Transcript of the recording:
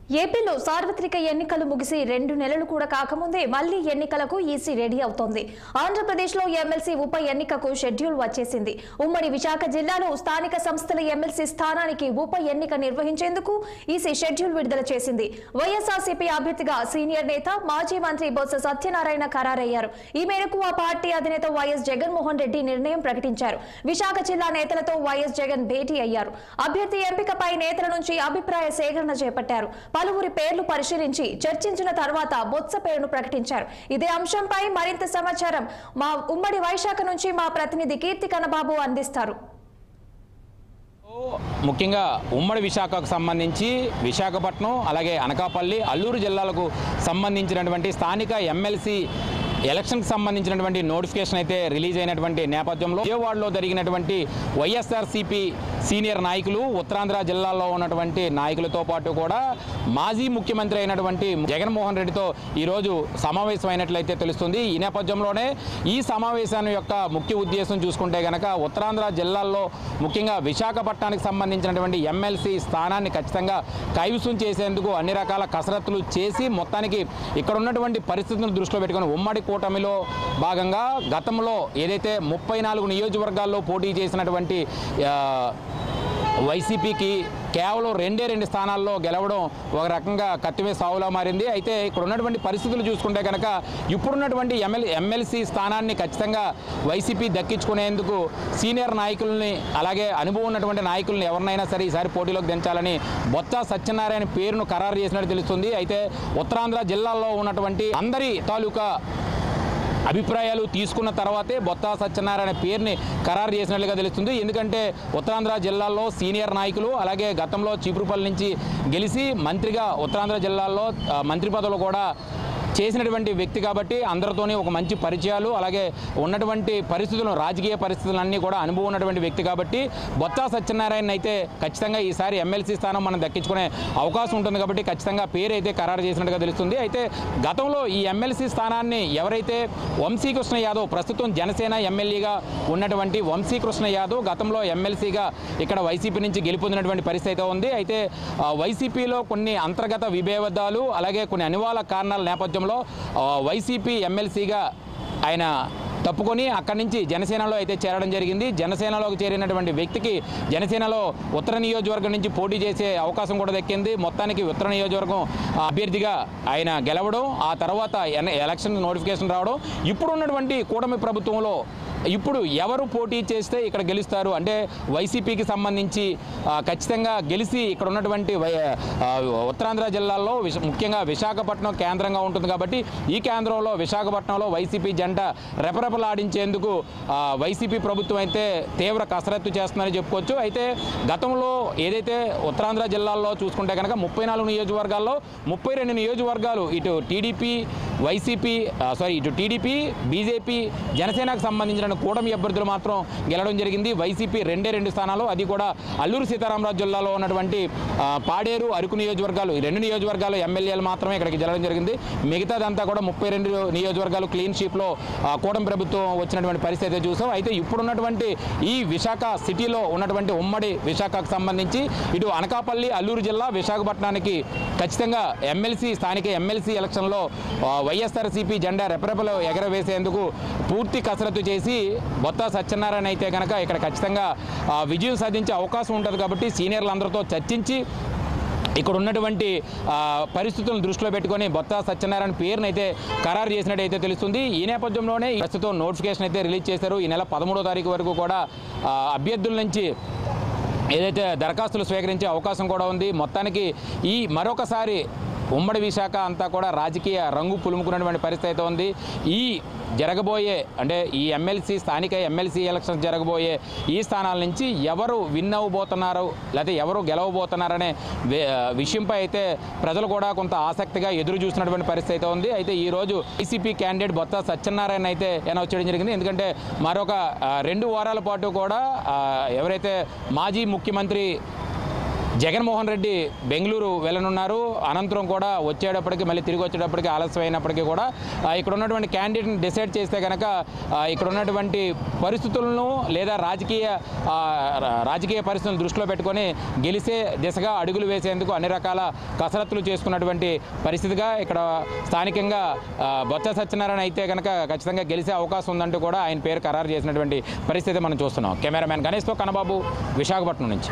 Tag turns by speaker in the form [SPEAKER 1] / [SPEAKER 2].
[SPEAKER 1] ఏపీలో సార్వత్రిక ఎన్నికలు ముగిసి 2 నెలలు కూడా కాకముందే మళ్లీ ఎన్నికలకు ఈసీ రెడీ అవుతోంది. ఆంధ్రప్రదేశ్లో ఎమ్మెల్సీ ఉప ఎన్నికకు షెడ్యూల్ వచ్చేసింది. ఉమ్మడి విశాఖ జిల్లాలో స్థానిక సంస్థల ఎమ్మెల్సీ స్థానానికి ఉప ఎన్నిక నిర్వహించేందుకు ఈసీ షెడ్యూల్ విడుదల చేసింది. వైఎస్ఆర్సీపీ అభ్యర్థిగా సీనియర్ నేత మాజీ మంత్రి బొత్స సత్యనారాయణ ఖరారయ్యారు. ఈ మేరకు ఆ పార్టీ అధినేత వైఎస్ జగన్మోహన్ రెడ్డి నిర్ణయం ప్రకటించారు. విశాఖ జిల్లా నేతలతో వైఎస్ జగన్ భేటీ అయ్యారు. అభ్యర్థి ఎంపికపై నేతల నుంచి అభిప్రాయ సేకరణ చేపట్టారు. పలువురి పేర్లు పరిశీలించి చర్చించిన తర్వాత బొత్స పేరును ప్రకటించారు. ఇదే అంశంపై మరింత సమాచారం మా ఉమ్మడి వైశాఖ నుంచి మా ప్రతినిధి కీర్తి కన్నబాబు అందిస్తారు.
[SPEAKER 2] ముఖ్యంగా ఉమ్మడి విశాఖకు సంబంధించి విశాఖపట్నం అలాగే అనకాపల్లి అల్లూరు జిల్లాలకు సంబంధించినటువంటి స్థానిక ఎమ్మెల్సీ ఎలక్షన్కి సంబంధించినటువంటి నోటిఫికేషన్ అయితే రిలీజ్ అయినటువంటి నేపథ్యంలో విజయవాడలో జరిగినటువంటి వైఎస్ఆర్సీపీ సీనియర్ నాయకులు ఉత్తరాంధ్ర జిల్లాలో ఉన్నటువంటి నాయకులతో పాటు కూడా మాజీ ముఖ్యమంత్రి అయినటువంటి జగన్మోహన్ రెడ్డితో ఈరోజు సమావేశమైనట్లయితే తెలుస్తుంది. ఈ నేపథ్యంలోనే ఈ సమావేశాన్ని యొక్క ముఖ్య ఉద్దేశం చూసుకుంటే కనుక ఉత్తరాంధ్ర జిల్లాల్లో ముఖ్యంగా విశాఖపట్నానికి సంబంధించినటువంటి ఎమ్మెల్సీ స్థానాన్ని ఖచ్చితంగా కైవసం చేసేందుకు అన్ని రకాల కసరత్తులు చేసి మొత్తానికి ఇక్కడ ఉన్నటువంటి పరిస్థితులను దృష్టిలో పెట్టుకుని ఉమ్మడి కూటమిలో భాగంగా గతంలో ఏదైతే 34 నియోజకవర్గాల్లో పోటీ చేసినటువంటి వైసీపీకి కేవలం 2 స్థానాల్లో గెలవడం ఒక రకంగా కత్తిమే సావులా మారింది. అయితే ఇక్కడ ఉన్నటువంటి పరిస్థితులు చూసుకుంటే కనుక ఇప్పుడున్నటువంటి ఎమ్మెల్సీ స్థానాన్ని ఖచ్చితంగా వైసీపీ దక్కించుకునేందుకు సీనియర్ నాయకుల్ని అలాగే అనుభవం ఉన్నటువంటి నాయకుల్ని ఎవరినైనా సరే ఈసారి పోటీలోకి దించాలని బొత్స సత్యనారాయణ పేరును ఖరారు చేసినట్టు తెలుస్తుంది. అయితే ఉత్తరాంధ్ర జిల్లాల్లో ఉన్నటువంటి అందరి తాలూకా అభిప్రాయాలు తీసుకున్న తర్వాతే బొత్స సత్యనారాయణ పేరుని ఖరారు చేసినట్లుగా తెలుస్తుంది. ఎందుకంటే ఉత్తరాంధ్ర జిల్లాల్లో సీనియర్ నాయకులు అలాగే గతంలో చీపురుపల్లి నుంచి గెలిచి మంత్రిగా ఉత్తరాంధ్ర జిల్లాల్లో మంత్రి పదవులు కూడా చేసినటువంటి వ్యక్తి కాబట్టి అందరితోనే ఒక మంచి పరిచయాలు అలాగే ఉన్నటువంటి పరిస్థితులను రాజకీయ పరిస్థితులన్నీ కూడా అనుభవం ఉన్నటువంటి వ్యక్తి కాబట్టి బొత్స సత్యనారాయణ అయితే ఖచ్చితంగా ఈసారి ఎమ్మెల్సీ స్థానం మనం దక్కించుకునే అవకాశం ఉంటుంది కాబట్టి ఖచ్చితంగా పేరు అయితే ఖరారు చేసినట్టుగా తెలుస్తుంది. అయితే గతంలో ఈ ఎమ్మెల్సీ స్థానాన్ని ఎవరైతే వంశీకృష్ణ యాదవ్ ప్రస్తుతం జనసేన ఎమ్మెల్యేగా ఉన్నటువంటి వంశీకృష్ణ యాదవ్ గతంలో ఎమ్మెల్సీగా ఇక్కడ వైసీపీ నుంచి గెలుపొందినటువంటి పరిస్థితి అయితే ఉంది. అయితే వైసీపీలో కొన్ని అంతర్గత విభేదాలు అలాగే కొన్ని అనివార్య కారణాల నేపథ్యంలో వైసీపీ ఎమ్మెల్సీగా ఆయన తప్పుకొని అక్కడి నుంచి జనసేనలో అయితే చేరడం జరిగింది. జనసేనలోకి చేరినటువంటి వ్యక్తికి జనసేనలో ఉత్తర నియోజకవర్గం నుంచి పోటీ చేసే అవకాశం కూడా దక్కింది. మొత్తానికి ఉత్తర నియోజకవర్గం అభ్యర్థిగా ఆయన గెలవడం ఆ తర్వాత ఎలక్షన్ నోటిఫికేషన్ రావడం ఇప్పుడు ఉన్నటువంటి కూటమి ప్రభుత్వంలో ఇప్పుడు ఎవరు పోటీ చేస్తే ఇక్కడ గెలుస్తారు అంటే వైసీపీకి సంబంధించి ఖచ్చితంగా గెలిచి ఇక్కడ ఉన్నటువంటి ఉత్తరాంధ్ర జిల్లాల్లో ముఖ్యంగా విశాఖపట్నం కేంద్రంగా ఉంటుంది కాబట్టి ఈ కేంద్రంలో విశాఖపట్నంలో వైసీపీ జంట రెపరెపలాడించేందుకు వైసీపీ ప్రభుత్వం అయితే తీవ్ర కసరత్తు చేస్తుందని చెప్పుకోవచ్చు. అయితే గతంలో ఏదైతే ఉత్తరాంధ్ర జిల్లాల్లో చూసుకుంటే కనుక 34 నియోజకవర్గాల్లో 32 నియోజకవర్గాలు ఇటు టీడీపీ ఇటు టీడీపీ బీజేపీ జనసేనకు సంబంధించిన కూటమి అభ్యర్థులు మాత్రం గెలవడం జరిగింది. వైసీపీ 2 స్థానాలు అది కూడా అల్లూరు సీతారామరాజు జిల్లాలో ఉన్నటువంటి పాడేరు అరకు నియోజకవర్గాలు ఈ 2 నియోజకవర్గాలు ఎమ్మెల్యేలు మాత్రమే ఇక్కడికి గెలవడం జరిగింది. మిగతాదంతా కూడా 32 నియోజకవర్గాలు క్లీన్ షీప్లో కూటమి ప్రభుత్వం వచ్చినటువంటి పరిస్థితి చూసాం. అయితే ఇప్పుడున్నటువంటి ఈ విశాఖ సిటీలో ఉన్నటువంటి ఉమ్మడి విశాఖకు సంబంధించి ఇటు అనకాపల్లి అల్లూరు జిల్లా విశాఖపట్నానికి ఖచ్చితంగా స్థానిక ఎమ్మెల్సీ ఎలక్షన్లో వైఎస్ఆర్సీపీ జెండా రెపరెపలు ఎగరవేసేందుకు పూర్తి కసరత్తు చేసి బొత్స సత్యనారాయణ అయితే కనుక ఇక్కడ ఖచ్చితంగా విజయం సాధించే అవకాశం ఉంటుంది కాబట్టి సీనియర్లందరితో చర్చించి ఇక్కడ ఉన్నటువంటి పరిస్థితులను దృష్టిలో పెట్టుకొని బొత్స సత్యనారాయణ పేరును అయితే ఖరారు చేసినట్టయితే తెలుస్తుంది. ఈ నేపథ్యంలోనే ప్రస్తుతం నోటిఫికేషన్ అయితే రిలీజ్ చేశారు. ఈ నెల 13వ తారీఖు వరకు కూడా అభ్యర్థుల నుంచి ఏదైతే దరఖాస్తులు స్వీకరించే అవకాశం కూడా ఉంది. మొత్తానికి ఈ మరొకసారి ఉమ్మడి విశాఖ అంతా కూడా రాజకీయ రంగు పులుముకున్నటువంటి పరిస్థితి అయితే ఉంది. ఈ జరగబోయే అంటే ఈ స్థానిక ఎమ్మెల్సీ ఎలక్షన్ జరగబోయే ఈ స్థానాల నుంచి ఎవరు విన్ అవ్వబోతున్నారు లేకపోతే ఎవరు గెలవబోతున్నారనే విషయంపై అయితే ప్రజలు కూడా కొంత ఆసక్తిగా ఎదురు చూస్తున్నటువంటి పరిస్థితి అయితే ఉంది. అయితే ఈరోజు వైసీపీ క్యాండిడేట్ బొత్స సత్యనారాయణ అయితే అనౌన్స్ చేయడం జరిగింది. ఎందుకంటే మరొక 2 వారాల పాటు కూడా ఎవరైతే మాజీ ముఖ్యమంత్రి జగన్మోహన్ రెడ్డి బెంగళూరు వెళ్ళనున్నారు. అనంతరం కూడా వచ్చేటప్పటికి మళ్ళీ తిరిగి వచ్చేటప్పటికి ఆలస్యం అయినప్పటికీ కూడా ఇక్కడ ఉన్నటువంటి క్యాండిడేట్ని డిసైడ్ చేస్తే కనుక ఇక్కడ ఉన్నటువంటి పరిస్థితులను లేదా రాజకీయ పరిస్థితులను దృష్టిలో పెట్టుకొని గెలిసే దిశగా అడుగులు వేసేందుకు అన్ని రకాల కసరత్తులు చేసుకున్నటువంటి పరిస్థితిగా ఇక్కడ స్థానికంగా బొత్స సత్యనారాయణ అయితే కనుక ఖచ్చితంగా గెలిసే అవకాశం ఉందంటూ కూడా ఆయన పేరు ఖరారు చేసినటువంటి పరిస్థితి మనం చూస్తున్నాం. కెమెరామ్యాన్ గణేష్తో కన్నబాబు, విశాఖపట్నం నుంచి.